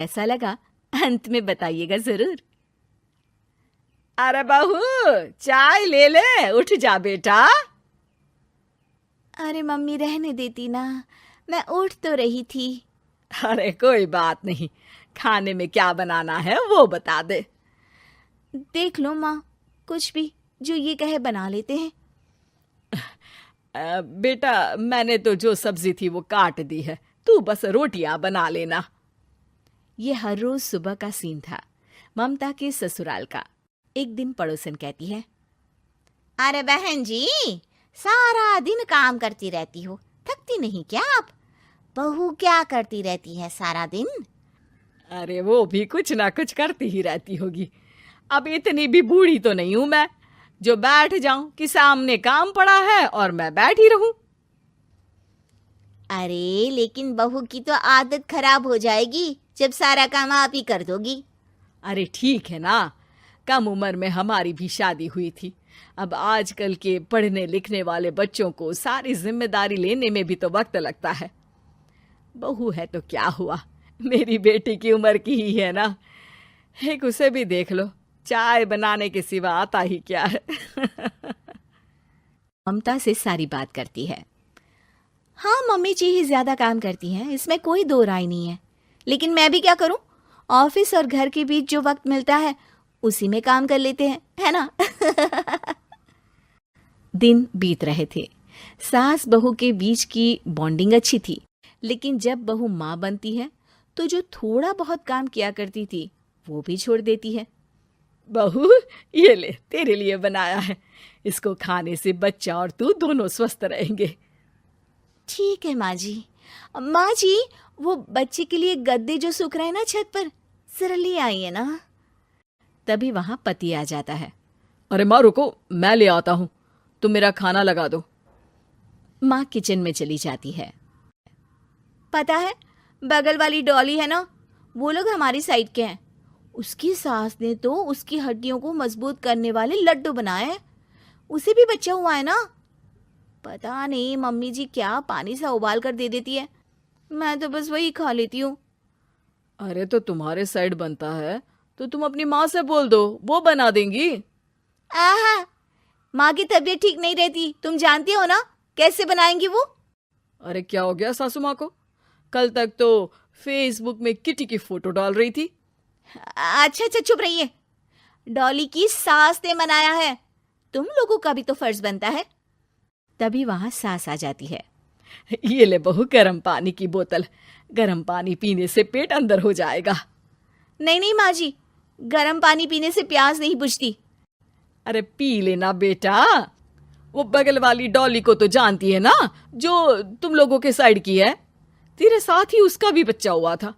ऐसा लगा अंत में बताइएगा जरूर। अरे बहू, चाय ले ले, उठ जा बेटा। अरे मम्मी रहने देती ना, मैं उठ तो रही थी। अरे कोई बात नहीं, खाने में क्या बनाना है वो बता दे। देख लो माँ, कुछ भी जो ये कहे बना लेते हैं। बेटा, मैंने तो जो सब्जी थी वो काट दी है, तू बस रोटियां बना लेना। ये हर रोज सुबह का सीन था ममता के ससुराल का। एक दिन पड़ोसन कहती है, अरे बहन जी, सारा दिन काम करती रहती हो, थकती नहीं क्या आप? बहू क्या करती रहती है सारा दिन? अरे वो भी कुछ ना कुछ करती ही रहती होगी। अब इतनी भी बूढ़ी तो नहीं हूं मैं जो बैठ जाऊं कि सामने काम पड़ा है और मैं बैठी रहूं। अरे लेकिन बहू की तो आदत खराब हो जाएगी जब सारा काम आप ही कर दोगी। अरे ठीक है ना, कम उम्र में हमारी भी शादी हुई थी। अब आजकल के पढ़ने लिखने वाले बच्चों को सारी जिम्मेदारी लेने में भी तो वक्त लगता है। बहू है तो क्या हुआ, मेरी बेटी की उम्र की ही है ना। एक उसे भी देख लो, चाय बनाने के सिवा आता ही क्या है। ममता से सारी बात करती है। हाँ, मम्मी जी ही ज्यादा काम करती हैं, इसमें कोई दो राय नहीं है। लेकिन मैं भी क्या करूं, ऑफिस और घर के बीच जो वक्त मिलता है उसी में काम कर लेते हैं, है ना। दिन बीत रहे थे। सास बहू के बीच की बॉन्डिंग अच्छी थी, लेकिन जब बहू माँ बनती है तो जो थोड़ा बहुत काम किया करती थी वो भी छोड़ देती है। बहू, ये ले, तेरे लिए बनाया है। इसको खाने से बच्चा और तू दोनों स्वस्थ रहेंगे। ठीक है माँ जी। माँ जी, वो बच्चे के लिए गद्दे जो सूख रहे हैं ना छत पर, जरा ले आइए ना। तभी वहां पति आ जाता है। अरे माँ रुको, मैं ले आता हूँ, तुम मेरा खाना लगा दो। माँ किचन में चली जाती है। पता है, बगल वाली डॉली है ना, वो लोग हमारी साइड के हैं। उसकी सास ने तो उसकी हड्डियों को मजबूत करने वाले लड्डू बनाए हैं। उसे भी बच्चा हुआ है ना। पता नहीं मम्मी जी क्या पानी सा उबाल कर दे देती है, मैं तो बस वही खा लेती हूँ। अरे तो तुम्हारे साइड बनता है तो तुम अपनी माँ से बोल दो, वो बना देंगी। आहा, माँ की तबीयत ठीक नहीं रहती, तुम जानती हो ना, कैसे बनाएंगी वो। अरे क्या हो गया सासू माँ को? कल तक तो फेसबुक में किटी की फोटो डाल रही थी। अच्छा अच्छा, चुप रहिए। डॉली की सास ने मनाया है, तुम लोगों का भी तो फर्ज बनता है। तभी वहां सास आ जाती है। ये ले बहू, गर्म पानी की बोतल, गर्म पानी पीने से पेट अंदर हो जाएगा। नहीं नहीं माँ जी, गर्म पानी पीने से प्यास नहीं बुझती। अरे पी लेना बेटा। वो बगल वाली डॉली को तो जानती है ना, जो तुम लोगों के साइड की है। तेरे साथ ही उसका भी बच्चा हुआ था।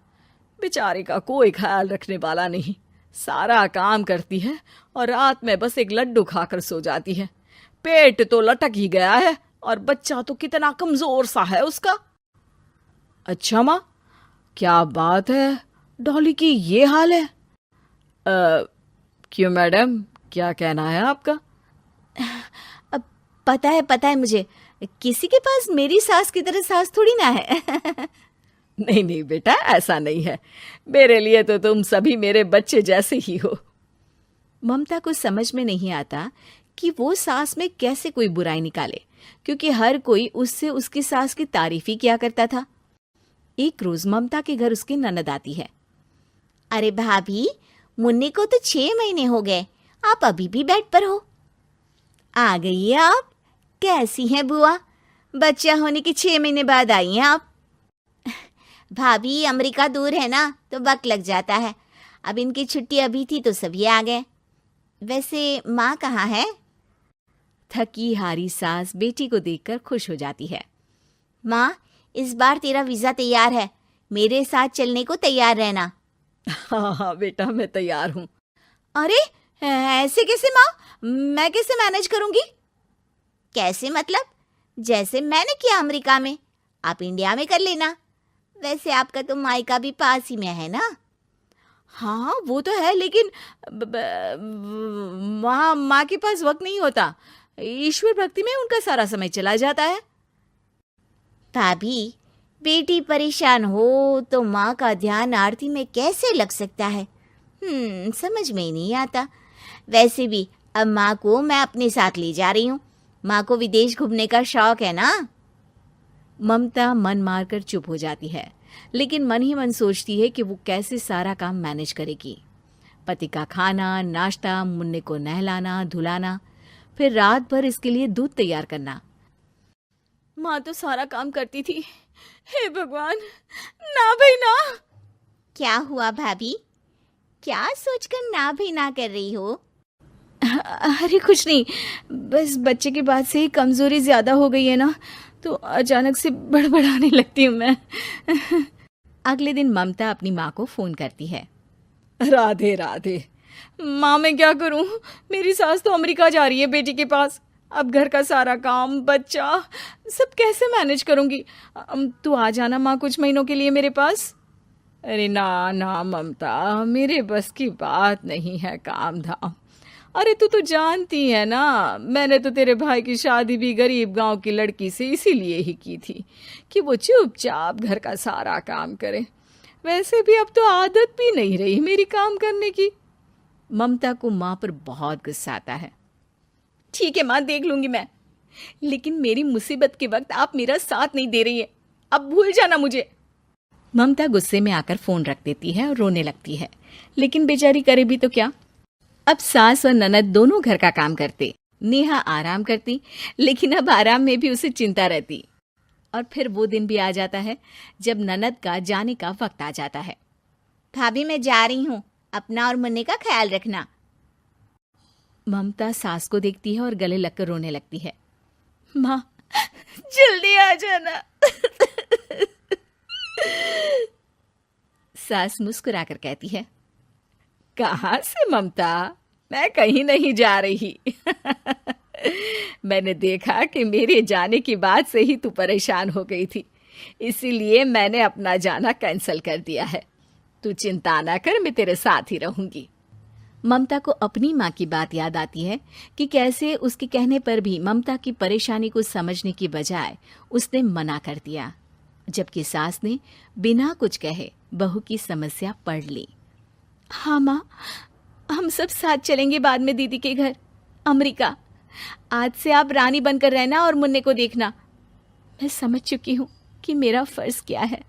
बेचारे का कोई ख्याल रखने वाला नहीं, सारा काम करती है और रात में बस एक लड्डू खाकर सो जाती है। पेट तो लटक ही गया है और बच्चा तो कितना कमजोर सा है उसका। अच्छा माँ, क्या बात है, डॉली की ये हाल है? क्यों मैडम, क्या कहना है आपका? अब पता है मुझे, किसी के पास मेरी सास की तरह सास थोड़ी ना है। नहीं नहीं बेटा, ऐसा नहीं है। मेरे लिए तो तुम सभी मेरे बच्चे जैसे ही हो। ममता को समझ में नहीं आता कि वो सास में कैसे कोई बुराई निकाले, क्योंकि हर कोई उससे उसकी सास की तारीफ ही किया करता था। एक रोज ममता के घर उसकी ननद आती है। अरे भाभी, मुन्नी को तो 6 महीने हो गए, आप अभी भी बेड पर हो। आ गई है आप? कैसी हैं बुआ? बच्चा होने के 6 महीने बाद आई हैं आप? भाभी, अमेरिका दूर है ना तो वक्त लग जाता है। अब इनकी छुट्टी अभी थी तो सभी आ गए। वैसे माँ कहाँ है? थकी हारी सास बेटी को देखकर खुश हो जाती है। माँ, इस बार तेरा वीजा तैयार है, मेरे साथ चलने को तैयार रहना। हाँ हाँ बेटा, मैं तैयार हूँ। अरे ऐसे कैसे माँ, मैं कैसे मैनेज करूंगी? कैसे मतलब? जैसे मैंने किया अमेरिका में, आप इंडिया में कर लेना। वैसे आपका तो मायका भी पास ही में है ना। हाँ वो तो है, लेकिन वहाँ माँ के पास वक्त नहीं होता। ईश्वर भक्ति में उनका सारा समय चला जाता है। भाभी, बेटी परेशान हो तो माँ का ध्यान आरती में कैसे लग सकता है? समझ में ही नहीं आता। वैसे भी अब माँ को मैं अपने साथ ले जा रही हूँ। माँ को विदेश घूमने का शौक है ना। ममता मन मारकर चुप हो जाती है, लेकिन मन ही मन सोचती है कि वो कैसे सारा काम मैनेज करेगी। पति का खाना, नाश्ता, मुन्ने को नहलाना, धुलाना, फिर रात भर इसके लिए दूध तैयार करना। माँ तो सारा काम करती थी। हे भगवान, ना भाई ना। क्या हुआ भाभी? क्या सोचकर ना भी ना कर रही हो? अरे कुछ नहीं, बस बच्चे के बाद से ही कमजोरी ज्यादा हो गई है ना, तो अचानक से बड़बड़ाने लगती हूँ मैं। अगले दिन ममता अपनी माँ को फोन करती है। राधे राधे। माँ मैं क्या करूं, मेरी सास तो अमेरिका जा रही है बेटी के पास। अब घर का सारा काम, बच्चा, सब कैसे मैनेज करूंगी। तू आ जाना माँ कुछ महीनों के लिए मेरे पास। अरे ना ना ममता, मेरे बस की बात नहीं है काम धाम। अरे तू तो जानती है ना, मैंने तो तेरे भाई की शादी भी गरीब गांव की लड़की से इसीलिए ही की थी कि वो चुपचाप घर का सारा काम करे। वैसे भी अब तो आदत भी नहीं रही मेरी काम करने की। ममता को माँ पर बहुत गुस्सा आता है। ठीक है माँ, देख लूंगी मैं, लेकिन मेरी मुसीबत के वक्त आप मेरा साथ नहीं दे रही है, अब भूल जाना मुझे। ममता गुस्से में आकर फोन रख देती है और रोने लगती है, लेकिन बेचारी करे भी तो क्या। अब सास और ननद दोनों घर का काम करते, नेहा आराम करती, लेकिन अब आराम में भी उसे चिंता रहती। और फिर वो दिन भी आ जाता है जब ननद का जाने का वक्त आ जाता है। भाभी मैं जा रही हूँ, अपना और मुन्ने का ख्याल रखना। ममता सास को देखती है और गले लगकर रोने लगती है। माँ जल्दी आ जाना। सास मुस्कुराकर कहती है, कहाँ से ममता, मैं कहीं नहीं जा रही। मैंने देखा कि मेरे जाने की बात से ही तू परेशान हो गई थी, इसीलिए मैंने अपना जाना कैंसिल कर दिया है। तू चिंता ना कर, मैं तेरे साथ ही रहूंगी। ममता को अपनी माँ की बात याद आती है कि कैसे उसके कहने पर भी ममता की परेशानी को समझने की बजाय उसने मना कर दिया, जबकि सास ने बिना कुछ कहे बहू की समस्या पढ़ ली। हाँ माँ, हम सब साथ चलेंगे बाद में दीदी के घर अमेरिका। आज से आप रानी बनकर रहना और मुन्ने को देखना। मैं समझ चुकी हूँ कि मेरा फर्ज क्या है।